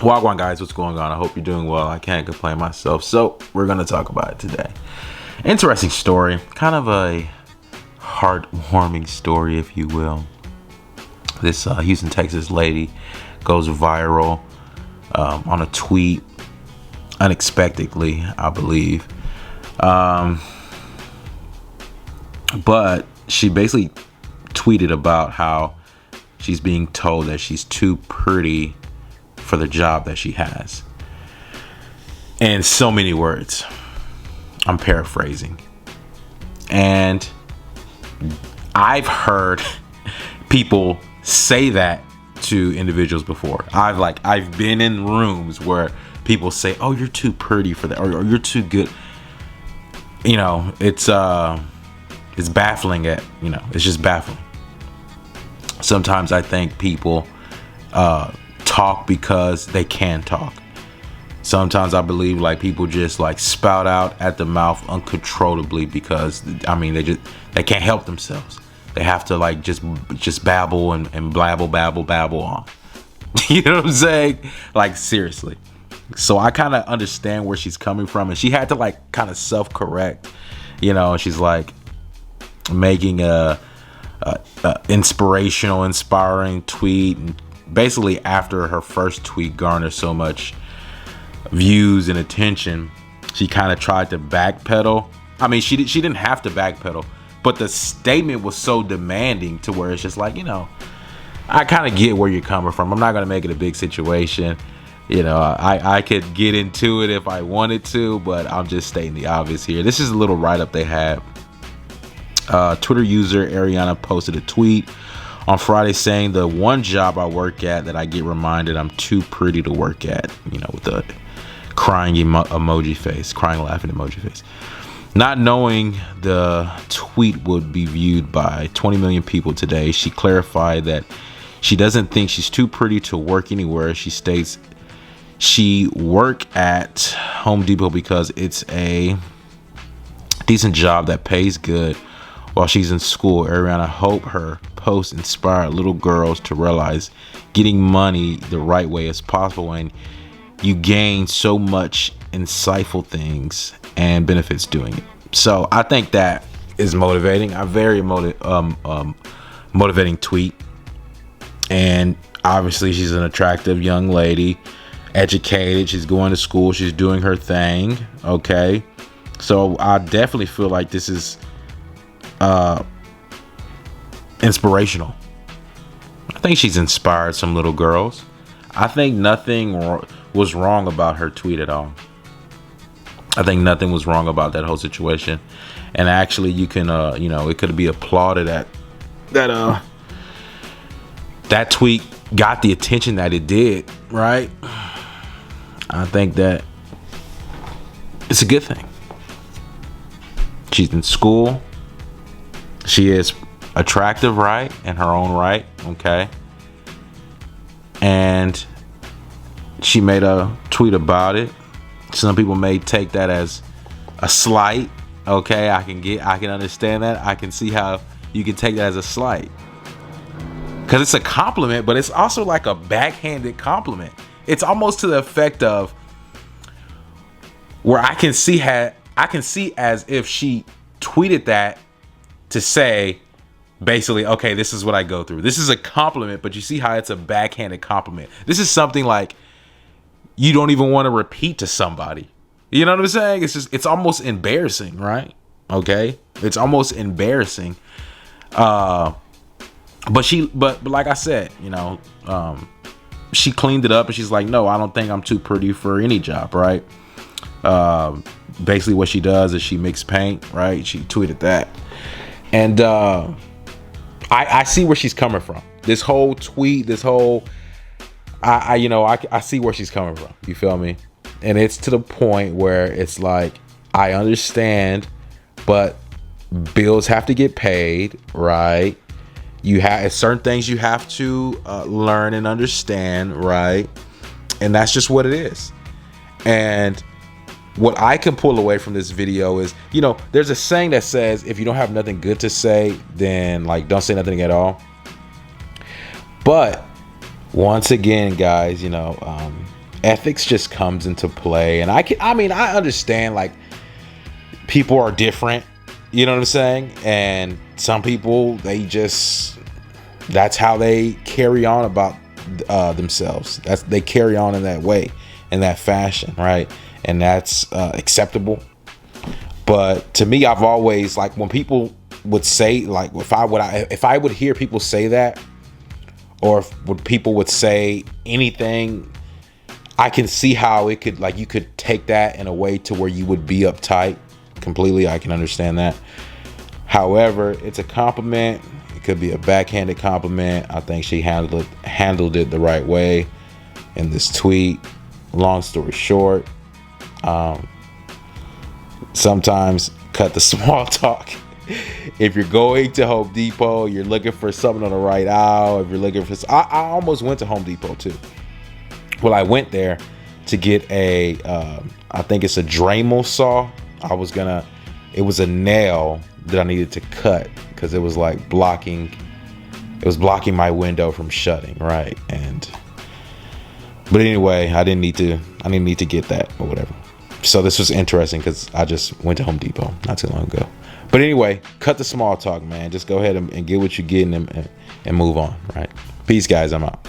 Wagwan guys, what's going on? I hope you're doing well. I can't complain myself. So we're gonna talk about it today. Interesting story, kind of a heartwarming story, if you will. This Houston, Texas lady goes viral on a tweet unexpectedly, I believe. But she basically tweeted about how she's being told that she's too pretty for the job that she has. In so many words. I'm paraphrasing. And I've heard people say that to individuals before. I've been in rooms where people say, "Oh, you're too pretty for that," or "You're too good." You know, it's baffling it's just baffling. Sometimes I think people talk because they can talk. Sometimes I believe like people just like spout out at the mouth uncontrollably because they can't help themselves. They have to like just babble and babble on. You know what I'm saying? Like seriously. So I kind of understand where she's coming from, and she had to like kind of self-correct. You know, she's like making a inspiring tweet, and basically after her first tweet garnered so much views and attention, she kind of tried to backpedal. I mean, she didn't have to backpedal, but the statement was so demanding to where it's just like, I kind of get where you're coming from. I'm not gonna make it a big situation. I could get into it if I wanted to, but I'm just stating the obvious here. This is a little write-up they had. Twitter user Ariana posted a tweet on Friday saying, "The one job I work at that I get reminded I'm too pretty to work at," with the crying emoji face, crying laughing emoji face. Not knowing the tweet would be viewed by 20 million people today, she clarified that she doesn't think she's too pretty to work anywhere. She states she work at Home Depot because it's a decent job that pays good while she's in school. Ariana hope her post inspired little girls to realize getting money the right way is possible, and you gain so much insightful things and benefits doing it. So I think that is motivating. A very motivating tweet. And obviously she's an attractive young lady, educated, she's going to school, she's doing her thing. Okay, so I definitely feel like this is inspirational. I think she's inspired some little girls. I think nothing was wrong about her tweet at all. I think nothing was wrong about that whole situation. And actually you can it could be applauded that tweet got the attention that it did, right? I think that it's a good thing. She's in school. She is attractive, right? In her own right, okay? And she made a tweet about it. Some people may take that as a slight, okay? I can understand that. I can see how you can take that as a slight. Because it's a compliment, but it's also like a backhanded compliment. It's almost to the effect of where I can see as if she tweeted that to say, basically, okay, this is what I go through. This is a compliment, but you see how it's a backhanded compliment. This is something like you don't even want to repeat to somebody. You know what I'm saying? It's almost embarrassing, right? Okay, it's almost embarrassing. But like I said, she cleaned it up and she's like, no, I don't think I'm too pretty for any job, right? Basically what she does is she mixes paint, right? She tweeted that. And I see where she's coming from. This whole tweet, I see where she's coming from. You feel me? And it's to the point where it's like, I understand, but bills have to get paid, right? You have certain things you have to learn and understand, right? And that's just what it is. And what I can pull away from this video is, there's a saying that says, if you don't have nothing good to say, then like don't say nothing at all. But once again, guys, ethics just comes into play. And I understand, like, people are different, you know what I'm saying? And some people, that's how they carry on about themselves. They carry on in that way, in that fashion, right? And that's acceptable. But to me, I've always, like, when people would say, like, if I would hear people say that, or when people would say anything, I can see how it could, like, you could take that in a way to where you would be uptight completely. I can understand that. However, it's a compliment. It could be a backhanded compliment. I think she handled it the right way in this tweet. Long story short, sometimes cut the small talk. If you're going to Home Depot, you're looking for something on the right aisle. If you're looking for, I almost went to Home Depot too. Well, I went there to get I think it's a Dremel saw. It was a nail that I needed to cut because it was like blocking my window from shutting, right? But anyway, I didn't need to get that or whatever. So this was interesting because I just went to Home Depot not too long ago. But anyway, cut the small talk, man. Just go ahead and get what you're getting and move on, right? Peace, guys. I'm out.